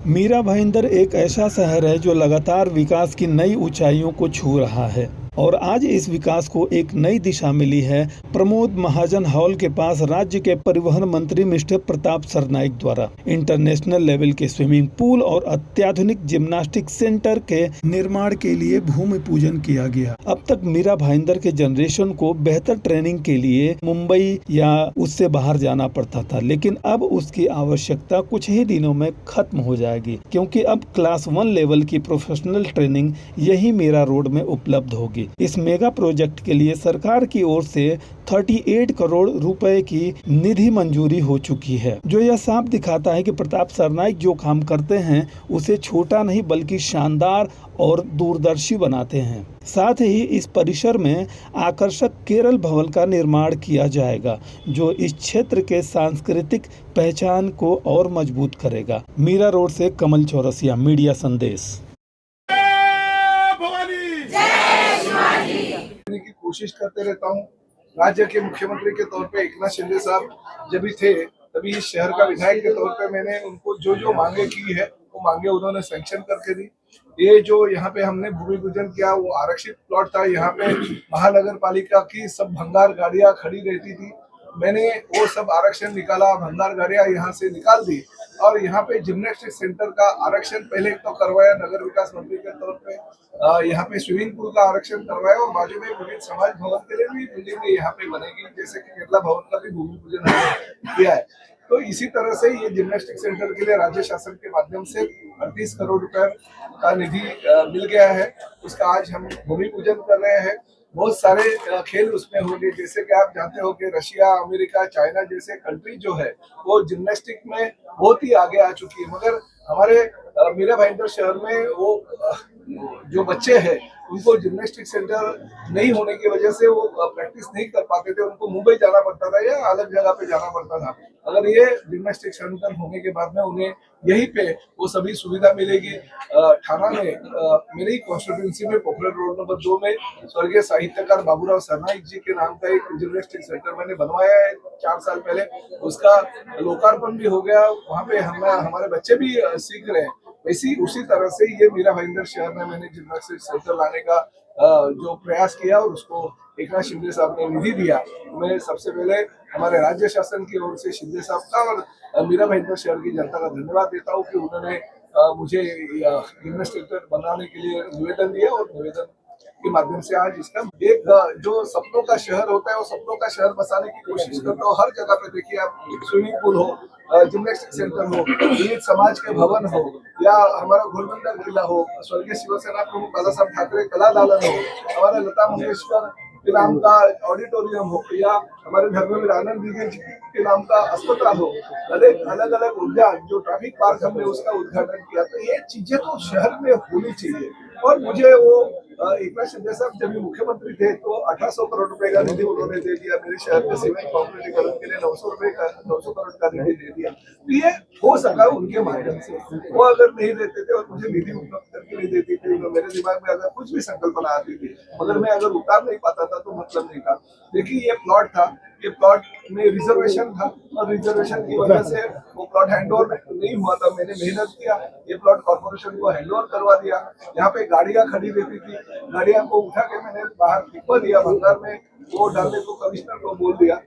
मीरा भाईंदर एक ऐसा शहर है जो लगातार विकास की नई ऊंचाइयों को छू रहा है और आज इस विकास को एक नई दिशा मिली है प्रमोद महाजन हॉल के पास राज्य के परिवहन मंत्री मिस्टर प्रताप सरनाईक द्वारा इंटरनेशनल लेवल के स्विमिंग पूल और अत्याधुनिक जिम्नास्टिक सेंटर के निर्माण के लिए भूमि पूजन किया गया। अब तक मीरा भाईंदर के जनरेशन को बेहतर ट्रेनिंग के लिए मुंबई या उससे बाहर जाना पड़ता था, लेकिन अब उसकी आवश्यकता कुछ ही दिनों में खत्म हो जाएगी क्योंकि अब क्लास 1 लेवल की प्रोफेशनल ट्रेनिंग यही मीरा रोड में उपलब्ध होगी। इस मेगा प्रोजेक्ट के लिए सरकार की ओर से 38 करोड़ रुपए की निधि मंजूरी हो चुकी है, जो यह साफ दिखाता है कि प्रताप सरनाईक जो काम करते हैं उसे छोटा नहीं बल्कि शानदार और दूरदर्शी बनाते हैं। साथ ही इस परिसर में आकर्षक केरल भवन का निर्माण किया जाएगा, जो इस क्षेत्र के सांस्कृतिक पहचान को और मजबूत करेगा। मीरा रोड से कमल चौरसिया, मीडिया संदेश। की कोशिश करते रहता हूँ। राज्य के मुख्यमंत्री के तौर पे एकनाथ शिंदे साहब जब भी थे तभी इस शहर का विधायक के तौर पे मैंने उनको जो जो मांगे की है वो मांगे उन्होंने सैंक्शन करके दी। ये जो यहाँ पे हमने भूमि पूजन किया वो आरक्षित प्लॉट था। यहाँ पे महानगर पालिका की सब भंगार गाड़ियां खड़ी रहती थी, मैंने वो सब आरक्षण निकाला, भंगार गाड़ियां यहाँ से निकाल दी और यहाँ पे जिम्नास्टिक सेंटर का आरक्षण पहले तो करवाया नगर विकास मंत्री के तौर पे। यहाँ पे स्विमिंग पूल का आरक्षण करवाया और बाजू में विभिन्न समाज भवन के लिए भी बिल्डिंग यहाँ पे बनेगी, जैसे कि केरला भवन का भी भूमि पूजन किया है। तो इसी तरह से ये जिम्नास्टिक सेंटर के लिए राज्य शासन के माध्यम से 38 करोड़ रुपए का निधि मिल गया है। उसका आज हम भूमि पूजन कर रहे हैं। बहुत सारे खेल उसमें होंगे, जैसे कि आप जानते हो कि रशिया, अमेरिका, चाइना जैसे कंट्री जो है वो जिम्नास्टिक में बहुत ही आगे आ चुकी है, मगर हमारे मीरा भाईंदर शहर में वो जो बच्चे हैं उनको जिम्नास्टिक सेंटर नहीं होने की वजह से वो प्रैक्टिस नहीं कर पाते थे, उनको मुंबई जाना पड़ता था या अलग जगह पे जाना पड़ता था। अगर ये जिम्नास्टिक सेंटर होने के बाद में उन्हें यहीं पे वो सभी सुविधा मिलेगी। ठाणा में मेरी कॉन्स्टिट्यूंसी में पोखरण रोड नंबर 2 में स्वर्गीय साहित्यकार बाबूराव सरनाईक जी के नाम का एक जिम्नास्टिक सेंटर मैंने बनवाया है 4 साल पहले, उसका लोकार्पण भी हो गया। वहाँ पे हमारे बच्चे भी सीख रहे हैं। उसी तरह से ये मीरा भाईंदर शहर में मैंने जिम्नास्टिक सेंटर लाने का जो प्रयास किया और उसको एकनाथ शिंदे साहब ने निधि दिया। मैं सबसे पहले हमारे राज्य शासन की ओर से शिंदे साहब का और मीरा भाईंदर शहर की जनता का धन्यवाद देता हूँ कि उन्होंने मुझे जिम्नास्टिक सेंटर बनाने के लिए निवेदन दिया और निवेदन के माध्यम से आज इसका एक जो सपनों का शहर होता है वो सपनों का शहर बसाने की कोशिश करता हूँ। हर जगह पे देखिए आप, स्विमिंग पूल हो, जिम्नास्टिक सेंटर हो, विविध समाज के भवन हो या हमारा घोलबंदर किला हो, स्वर्गीय शिवसेना प्रमुख बाला साहब ठाकरे कला दालन हो, हमारा लता मंगेशकर के नाम का ऑडिटोरियम हो या हमारे धर्मवीर आनंद दीदी के नाम का अस्पताल हो, अलग अलग उद्यान जो ट्रैफिक पार्क हमने उसका उद्घाटन किया। तो ये चीजें तो शहर में होनी चाहिए। और मुझे वो एकनाथ शिंदे साहब जब भी मुख्यमंत्री थे तो 1800 करोड़ रुपए का निधि उन्होंने दे दिया, मेरे शहर के सीमेंट कॉन्क्रीटीकरण के लिए 900 करोड़ का निधि दे दिया। तो ये हो सका उनके माध्यम से। वो अगर नहीं देते थे और मुझे निधि उपलब्ध करके नहीं देती थी तो मेरे दिमाग में अगर कुछ भी संकल्पना आती थी मगर मैं अगर उतार नहीं पाता था तो मतलब नहीं था। देखिए ये प्लॉट था, ये प्लॉट में रिजर्वेशन था और रिजर्वेशन की वजह से वो प्लॉट हैंडओवर नहीं हुआ था। मैंने मेहनत किया, ये प्लॉट कॉर्पोरेशन को हैंडओवर करवा दिया। यहाँ पे गाड़ियां खड़ी रहती थी, गाड़ियां को उठा के मैंने बाहर फेंकवा दिया भंगार में, वो डालने को कमिश्नर को बोल दिया